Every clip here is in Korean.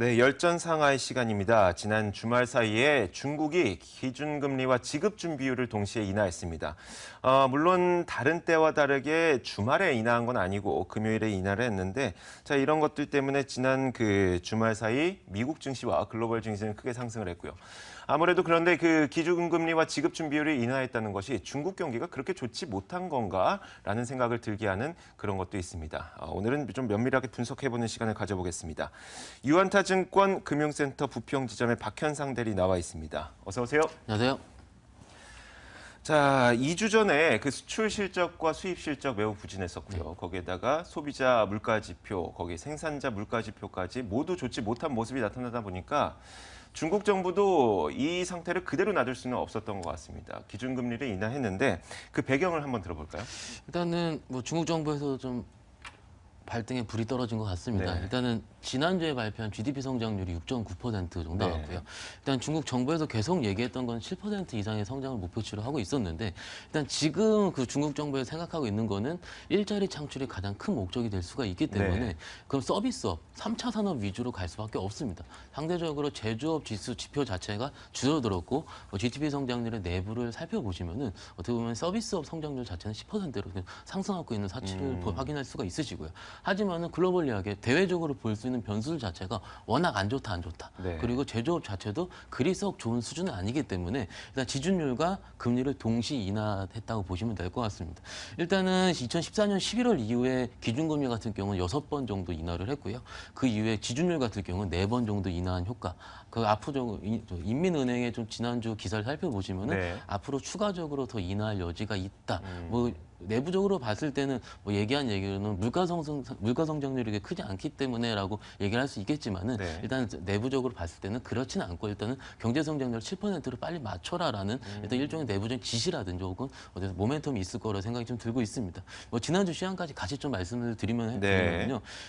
네, 열전상하의 시간입니다. 지난 주말 사이에 중국이 기준금리와 지급준 비율을 동시에 인하했습니다. 물론 다른 때와 다르게 주말에 인하한 건 아니고 금요일에 인하를 했는데, 자, 이런 것들 때문에 지난 그 주말 사이 미국 증시와 글로벌 증시는 크게 상승을 했고요. 아무래도 그런데 그 기준금리와 지급준 비율을 인하했다는 것이 중국 경기가 그렇게 좋지 못한 건가라는 생각을 들게 하는 그런 것도 있습니다. 오늘은 좀 면밀하게 분석해보는 시간을 가져보겠습니다. 유안타증권 금융센터 부평지점의 박현상 대리 나와 있습니다. 어서 오세요. 안녕하세요. 자, 2주 전에 그 수출 실적과 수입 실적 매우 부진했었고요. 거기에다가 소비자 물가 지표, 거기 생산자 물가 지표까지 모두 좋지 못한 모습이 나타나다 보니까 중국 정부도 이 상태를 그대로 놔둘 수는 없었던 것 같습니다. 기준금리를 인하했는데 그 배경을 한번 들어볼까요? 일단은 뭐 중국 정부에서 좀 발등에 불이 떨어진 것 같습니다. 네. 일단은 지난주에 발표한 GDP 성장률이 6.9% 정도 네. 나왔고요. 일단 중국 정부에서 계속 얘기했던 건 7% 이상의 성장을 목표치로 하고 있었는데, 일단 지금 그 중국 정부에서 생각하고 있는 거는 일자리 창출이 가장 큰 목적이 될 수가 있기 때문에 네. 그럼 서비스업, 3차 산업 위주로 갈 수밖에 없습니다. 상대적으로 제조업 지표 자체가 줄어들었고 GDP 성장률의 내부를 살펴보시면은 어떻게 보면 서비스업 성장률 자체는 10%로 상승하고 있는 사실을 확인할 수가 있으시고요. 하지만은 글로벌리하게 대외적으로 볼 수 있는 변수 자체가 워낙 안 좋다. 네. 그리고 제조업 자체도 그리 썩 좋은 수준은 아니기 때문에 일단 지준율과 금리를 동시 인하했다고 보시면 될 것 같습니다. 일단은 2014년 11월 이후에 기준금리 같은 경우는 6번 정도 인하를 했고요. 그 이후에 지준율 같은 경우는 4번 정도 인하한 효과. 그 앞으로 인민은행의 좀 지난주 기사를 살펴보시면은 네. 앞으로 추가적으로 더 인하할 여지가 있다. 뭐 내부적으로 봤을 때는 뭐 얘기한 얘기로는 물가 성장률이 크지 않기 때문에라고 얘기를 할 수 있겠지만은 네. 일단 내부적으로 봤을 때는 그렇지는 않고 일단은 경제 성장률 7%로 빨리 맞춰라라는 일단 일종의 내부적인 지시라든지 혹은 어디서 모멘텀이 있을 거라 생각이 좀 들고 있습니다. 뭐 지난주 시황까지 같이 좀 말씀을 드리면요.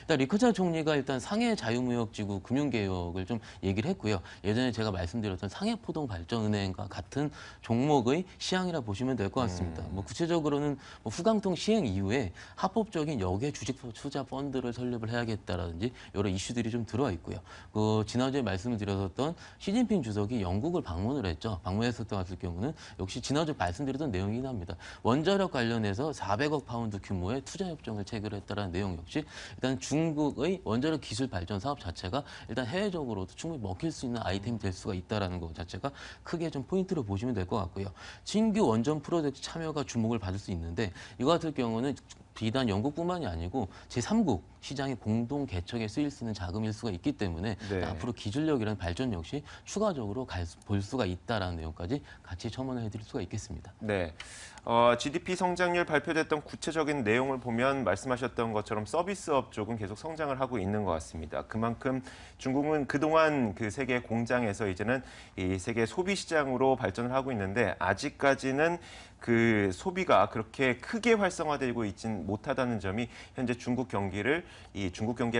일단 리커차 총리가 일단 상해 자유무역지구 금융개혁을 좀 얘기를 했고요. 예전에 제가 말씀드렸던 상해포동 발전은행과 같은 종목의 시향이라 보시면 될 것 같습니다. 뭐 구체적으로는 뭐 후강통 시행 이후에 합법적인 역외 주식 투자 펀드를 설립을 해야겠다라든지 여러 이슈들이 좀 들어와 있고요. 그 지난주에 말씀을 드렸던 시진핑 주석이 영국을 방문을 했죠. 방문했었던 같은 경우는 역시 지난주 말씀드렸던 내용이긴 합니다. 원자력 관련해서 400억 파운드 규모의 투자 협정을 체결했다라는 내용 역시 일단 중국의 원자력 기술 발전 사업 자체가 일단 해외적으로도 충분히 먹힐 수 있는 아이템이 될 수가 있다라는 것 자체가 크게 좀 포인트로 보시면 될 것 같고요. 신규 원전 프로젝트 참여가 주목을 받을 수 있는데 이거 같은 경우는 비단 영국뿐만이 아니고 제3국 시장의 공동 개척에 쓰일 수 있는 자금일 수가 있기 때문에 네. 앞으로 기술력이라는 발전 역시 추가적으로 볼 수가 있다라는 내용까지 같이 첨언을 해드릴 수가 있겠습니다. 네. GDP 성장률 발표됐던 구체적인 내용을 보면 말씀하셨던 것처럼 서비스업 쪽은 계속 성장을 하고 있는 것 같습니다. 그만큼 중국은 그동안 그 세계 공장에서 이제는 이 세계 소비 시장으로 발전을 하고 있는데 아직까지는 그 소비가 그렇게 크게 활성화되고 있진 못하다는 점이 현재 중국 경기의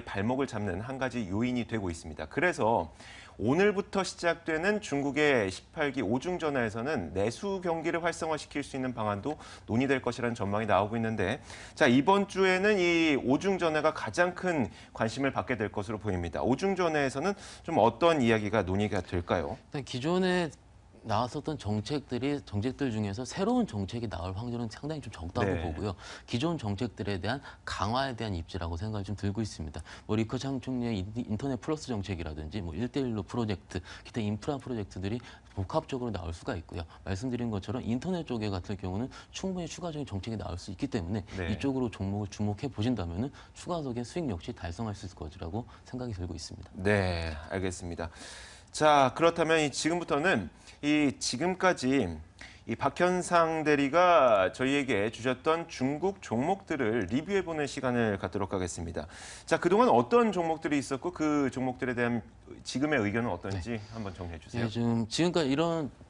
발목을 잡는 한 가지 요인이 되고 있습니다. 그래서 오늘부터 시작되는 중국의 18기 오중전화에서는 내수 경기를 활성화시킬 수 있는 방안도 논의될 것이라는 전망이 나오고 있는데, 자, 이번 주에는 이 오중전화가 가장 큰 관심을 받게 될 것으로 보입니다. 오중전화에서는 좀 어떤 이야기가 논의가 될까요? 일단 기존에 나왔었던 정책들 중에서 새로운 정책이 나올 확률은 상당히 좀 적다고 네. 보고요. 기존 정책들에 대한 강화에 대한 입지라고 생각이 좀 들고 있습니다. 뭐 리커창 총리의 인터넷 플러스 정책이라든지 뭐 1대1로 프로젝트, 기타 인프라 프로젝트들이 복합적으로 나올 수가 있고요. 말씀드린 것처럼 인터넷 쪽에 같은 경우는 충분히 추가적인 정책이 나올 수 있기 때문에 네. 이쪽으로 종목을 주목해 보신다면은 추가적인 수익 역시 달성할 수 있을 것이라고 생각이 들고 있습니다. 네, 알겠습니다. 자, 그렇다면 지금부터는 지금까지 이 박현상 대리가 저희에게 주셨던 중국 종목들을 리뷰해보는 시간을 갖도록 하겠습니다. 자, 그동안 어떤 종목들이 있었고 그 종목들에 대한 지금의 의견은 어떤지 한번 정리해 주세요. 네,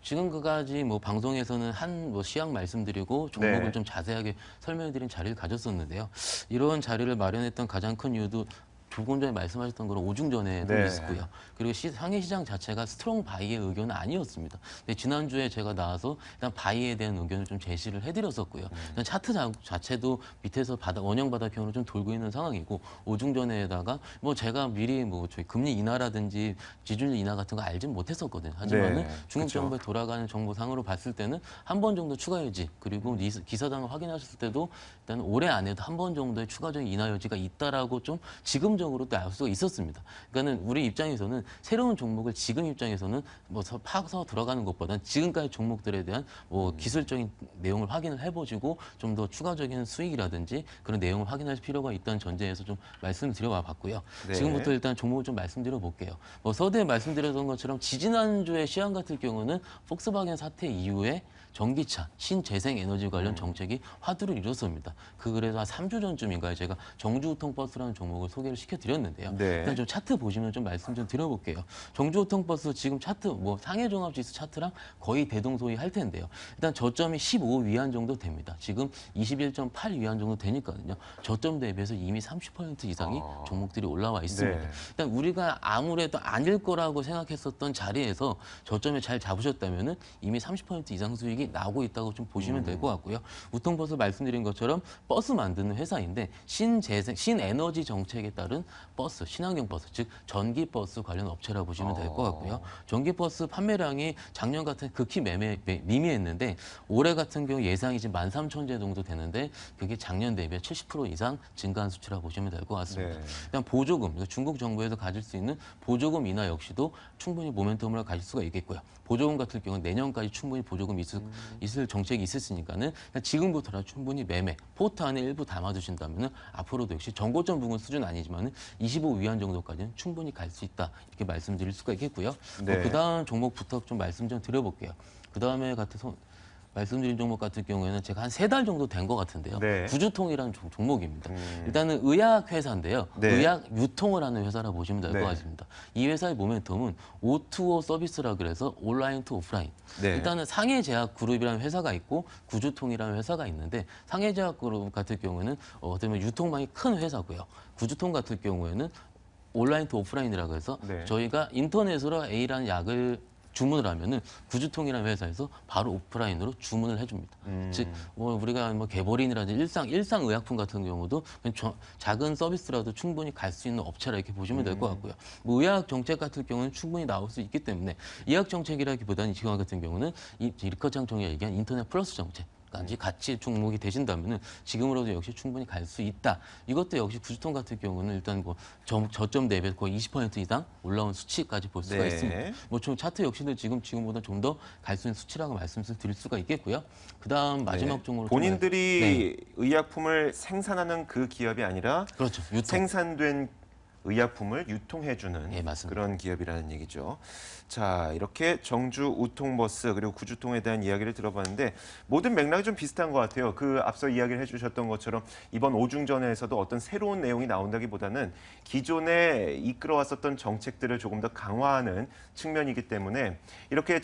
지금까지 뭐 방송에서는 뭐 시황 말씀드리고 종목을 네. 좀 자세하게 설명해드린 자리를 가졌었는데요. 이런 자리를 마련했던 가장 큰 이유도 조금 전에 말씀하셨던 거는 오중전에도 네. 있었고요. 그리고 상해 시장 자체가 스트롱 바이의 의견은 아니었습니다. 근데 지난주에 제가 나와서 일단 바이에 대한 의견을 좀 제시를 해드렸었고요. 일단 차트 자체도 밑에서 원형 바닥형으로 좀 돌고 있는 상황이고 오중전에다가 뭐 제가 미리 뭐 저희 금리 인하라든지 지준율 인하 같은 거 알진 못했었거든요. 하지만은 네, 중국 그쵸. 정부에 돌아가는 정보상으로 봤을 때는 한 번 정도 추가 여지 그리고 기사당을 확인하셨을 때도 일단 올해 안에도 한 번 정도의 추가적인 인하 여지가 있다라고 좀 지금적으로도 알 수가 있었습니다. 그러니까는 우리 입장에서는 새로운 종목을 지금 입장에서는 뭐 파서 들어가는 것보다는 지금까지 종목들에 대한 뭐 기술적인 내용을 확인을 해보시고 좀 더 추가적인 수익이라든지 그런 내용을 확인할 필요가 있다는 전제에서 좀 말씀을 드려와 봤고요. 네. 지금부터 일단 종목을 좀 말씀드려 볼게요. 뭐 서두에 말씀드렸던 것처럼 지지난주의 시황 같은 경우는 폭스바겐 사태 이후에 전기차, 신재생 에너지 관련 정책이 화두를 이뤘습니다. 그래서 한 3주 전쯤인가요? 제가 정주우통버스라는 종목을 소개를 시켜드렸는데요. 네. 일단 좀 차트 보시면 좀 말씀 좀 드려볼게요. 정주우통버스 지금 차트, 뭐 상해종합지수 차트랑 거의 대동소이할 텐데요. 일단 저점이 15위안 정도 됩니다. 지금 21.8위안 정도 되니까요. 저점 대비해서 이미 30% 이상이 종목들이 올라와 있습니다. 네. 일단 우리가 아무래도 아닐 거라고 생각했었던 자리에서 저점에 잘 잡으셨다면은 이미 30% 이상 수익이 나오고 있다고 좀 보시면 될 것 같고요. 우통버스 말씀드린 것처럼 버스 만드는 회사인데 신에너지 정책에 따른 버스, 친환경 버스, 즉 전기 버스 관련 업체라고 보시면 될 것 같고요. 전기 버스 판매량이 작년 같은 극히 미미했는데 올해 같은 경우 예상이 지금 13,000대 정도 되는데 그게 작년 대비 70% 이상 증가한 수치라고 보시면 될 것 같습니다. 네. 일단 보조금, 중국 정부에서 가질 수 있는 보조금 인하 역시도 충분히 모멘텀을 가질 수가 있겠고요. 보조금 같은 경우는 내년까지 충분히 보조금이 있을 정책이 있으니까는 지금부터라 충분히 매매, 포트 안에 일부 담아두신다면은 앞으로도 역시 정고점 부근 수준 아니지만은 25위안 정도까지는 충분히 갈 수 있다 이렇게 말씀드릴 수가 있겠고요. 네. 그다음 종목부터 좀 말씀 좀 드려볼게요. 그다음에 말씀드린 종목 같은 경우에는 제가 한 3달 정도 된 것 같은데요. 네. 구주통이라는 종목입니다. 일단은 의약 회사인데요. 네. 의약 유통을 하는 회사라 보시면 될 것 네. 같습니다. 이 회사의 모멘텀은 O2O 서비스라 그래서 온라인 투 오프라인. 네. 일단은 상해제약그룹이라는 회사가 있고 구주통이라는 회사가 있는데 상해제약그룹 같은 경우는 어떻게 보면 유통망이 큰 회사고요. 구주통 같은 경우에는 온라인 투 오프라인이라고 해서 네. 저희가 인터넷으로 A라는 약을 주문을 하면은 구주통이라는 회사에서 바로 오프라인으로 주문을 해줍니다. 즉, 뭐 우리가 뭐 개보린이라든지 일상 의약품 같은 경우도 그냥 작은 서비스라도 충분히 갈 수 있는 업체라 이렇게 보시면 될 것 같고요. 뭐 의학 정책 같은 경우는 충분히 나올 수 있기 때문에 의학 정책이라기보다는 지금 같은 경우는 리커창총이 얘기한 인터넷 플러스 정책. 까지 같이 종목이 되신다면은 지금으로도 역시 충분히 갈 수 있다. 이것도 역시 구주통 같은 경우는 일단 뭐 저점 대비 거의 20% 이상 올라온 수치까지 볼 수가 네. 있습니다. 뭐 좀 차트 역시도 지금보다 좀 더 갈 수 있는 수치라고 말씀을 드릴 수가 있겠고요. 그다음 마지막 네. 종목으로 본인들이 의약품을 생산하는 그 기업이 아니라 그렇죠. 유통. 생산된 의약품을 유통해주는 예, 맞습니다. 그런 기업이라는 얘기죠. 자, 이렇게 정주 우통버스 그리고 구주통에 대한 이야기를 들어봤는데 모든 맥락이 좀 비슷한 것 같아요. 그 앞서 이야기를 해주셨던 것처럼 이번 오중전에서도 어떤 새로운 내용이 나온다기보다는 기존에 이끌어왔었던 정책들을 조금 더 강화하는 측면이기 때문에 이렇게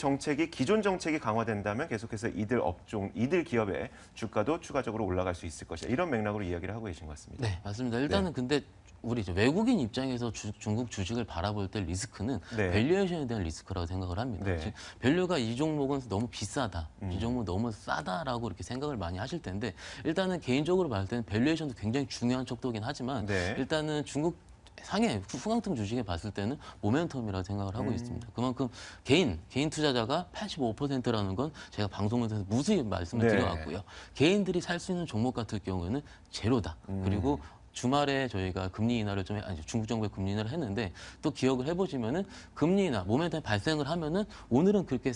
기존 정책이 강화된다면 계속해서 이들 기업의 주가도 추가적으로 올라갈 수 있을 것이다. 이런 맥락으로 이야기를 하고 계신 것 같습니다. 네, 맞습니다. 일단은 근데 우리 외국인 입장에서 중국 주식을 바라볼 때 리스크는 네. 밸류에이션에 대한 리스크라고 생각을 합니다. 네. 즉, 밸류가 이 종목은 너무 비싸다, 이 종목은 너무 싸다라고 이렇게 생각을 많이 하실 텐데 일단은 개인적으로 봤을 때는 밸류에이션도 굉장히 중요한 척도긴 하지만 네. 일단은 중국 상해 후강등 주식에 봤을 때는 모멘텀이라고 생각을 하고 있습니다. 그만큼 개인 투자자가 85%라는 건 제가 방송에서 무수히 말씀을 네. 드려왔고요. 개인들이 살 수 있는 종목 같은 경우에는 제로다. 그리고 주말에 저희가 금리 인하를 중국 정부의 금리 인하를 했는데 또 기억을 해보시면은 금리 인하 모멘텀이 발생을 하면은 오늘은 그렇게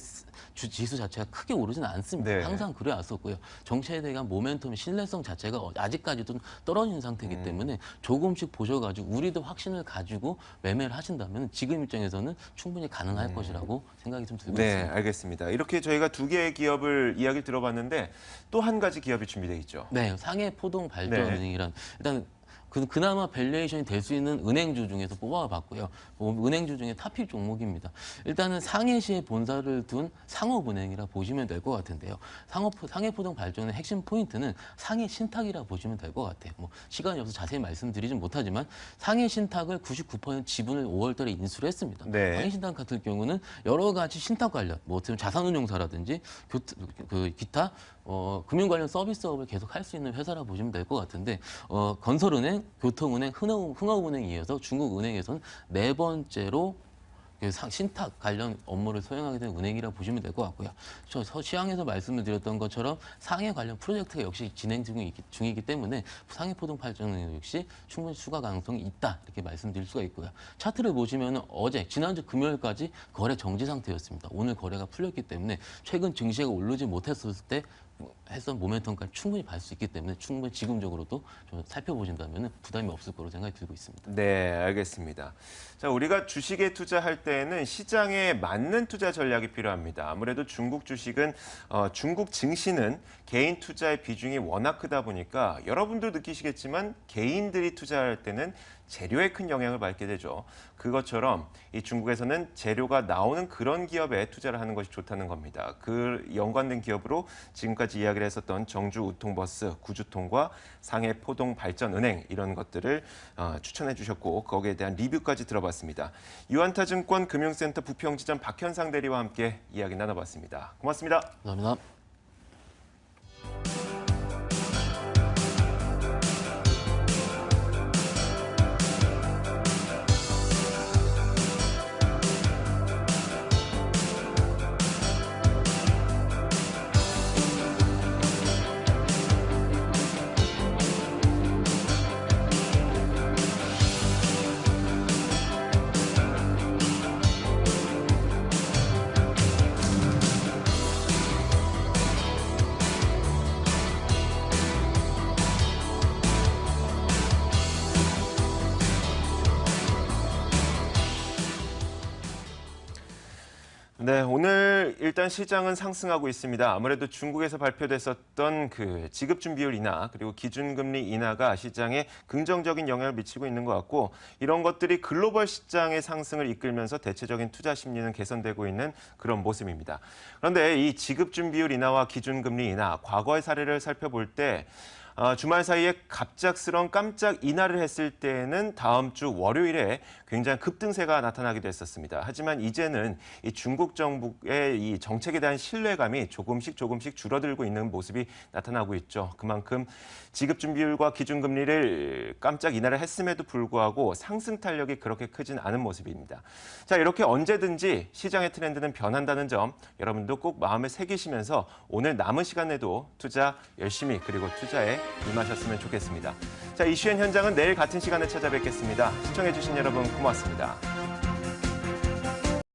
지수 자체가 크게 오르지는 않습니다. 네. 항상 그래왔었고요. 정체에 대한 모멘텀 신뢰성 자체가 아직까지도 떨어지는 상태이기 때문에 조금씩 보셔가지고 우리도 확신을 가지고 매매를 하신다면 지금 입장에서는 충분히 가능할 것이라고 생각이 좀 들고 네, 있습니다. 알겠습니다. 이렇게 저희가 2개의 기업을 이야기 들어봤는데 또 한 가지 기업이 준비되어 있죠. 네, 상해 포동 발전은행이란 일단 그나마 밸류에이션이 될 수 있는 은행주 중에서 뽑아봤고요. 은행주 중에 탑픽 종목입니다. 일단은 상해시에 본사를 둔 상업은행이라 보시면 될 것 같은데요. 상해포동 발전의 핵심 포인트는 상해 신탁이라 보시면 될 것 같아요. 뭐 시간이 없어서 자세히 말씀드리진 못하지만 상해 신탁을 99% 지분을 5월달에 인수를 했습니다. 네. 상해 신탁 같은 경우는 여러 가지 신탁 관련, 뭐 어떻게 보면 자산운용사라든지 기타 금융 관련 서비스업을 계속 할 수 있는 회사라 보시면 될 것 같은데 건설은행, 교통은행, 흥업은행에 이어서 중국은행에서는 네 번째로 신탁 관련 업무를 수행하게 된 은행이라 보시면 될 것 같고요. 시황에서 말씀을 드렸던 것처럼 상해 관련 프로젝트가 역시 진행 중이기 때문에 상해포동 발전은 역시 충분히 추가 가능성이 있다 이렇게 말씀드릴 수가 있고요. 차트를 보시면 지난주 금요일까지 거래 정지 상태였습니다. 오늘 거래가 풀렸기 때문에 최근 증시가 오르지 못했을 때 했던 모멘텀까지 충분히 받을 수 있기 때문에 충분히 지금적으로도 좀 살펴보신다면 부담이 없을 거로 생각이 들고 있습니다. 네, 알겠습니다. 자, 우리가 주식에 투자할 때에는 시장에 맞는 투자 전략이 필요합니다. 아무래도 중국 주식은 중국 증시는 개인 투자의 비중이 워낙 크다 보니까 여러분도 느끼시겠지만 개인들이 투자할 때는 재료에 큰 영향을 받게 되죠. 그것처럼 이 중국에서는 재료가 나오는 그런 기업에 투자를 하는 것이 좋다는 겁니다. 그 연관된 기업으로 지금까지 이야기를 했었던 정주우통버스, 구주통과 상해포동발전은행 이런 것들을 추천해 주셨고 거기에 대한 리뷰까지 들어봤습니다. 유한타증권 금융센터 부평지점 박현상 대리와 함께 이야기 나눠봤습니다. 고맙습니다. 감사합니다. 네, 오늘 일단 시장은 상승하고 있습니다. 아무래도 중국에서 발표됐었던 그 지급준비율 인하 그리고 기준금리 인하가 시장에 긍정적인 영향을 미치고 있는 것 같고 이런 것들이 글로벌 시장의 상승을 이끌면서 대체적인 투자 심리는 개선되고 있는 그런 모습입니다. 그런데 이 지급준비율 인하와 기준금리 인하, 과거의 사례를 살펴볼 때 주말 사이에 갑작스러운 깜짝 인하를 했을 때에는 다음 주 월요일에 굉장히 급등세가 나타나기도 했었습니다. 하지만 이제는 이 중국 정부의 이 정책에 대한 신뢰감이 조금씩 줄어들고 있는 모습이 나타나고 있죠. 그만큼 지급준비율과 기준금리를 깜짝 인하를 했음에도 불구하고 상승 탄력이 그렇게 크진 않은 모습입니다. 자, 이렇게 언제든지 시장의 트렌드는 변한다는 점 여러분도 꼭 마음에 새기시면서 오늘 남은 시간에도 투자 열심히 그리고 투자에 임하셨으면 좋겠습니다. 자, 이슈엔 현장은 내일 같은 시간에 찾아뵙겠습니다. 시청해주신 여러분 고맙습니다.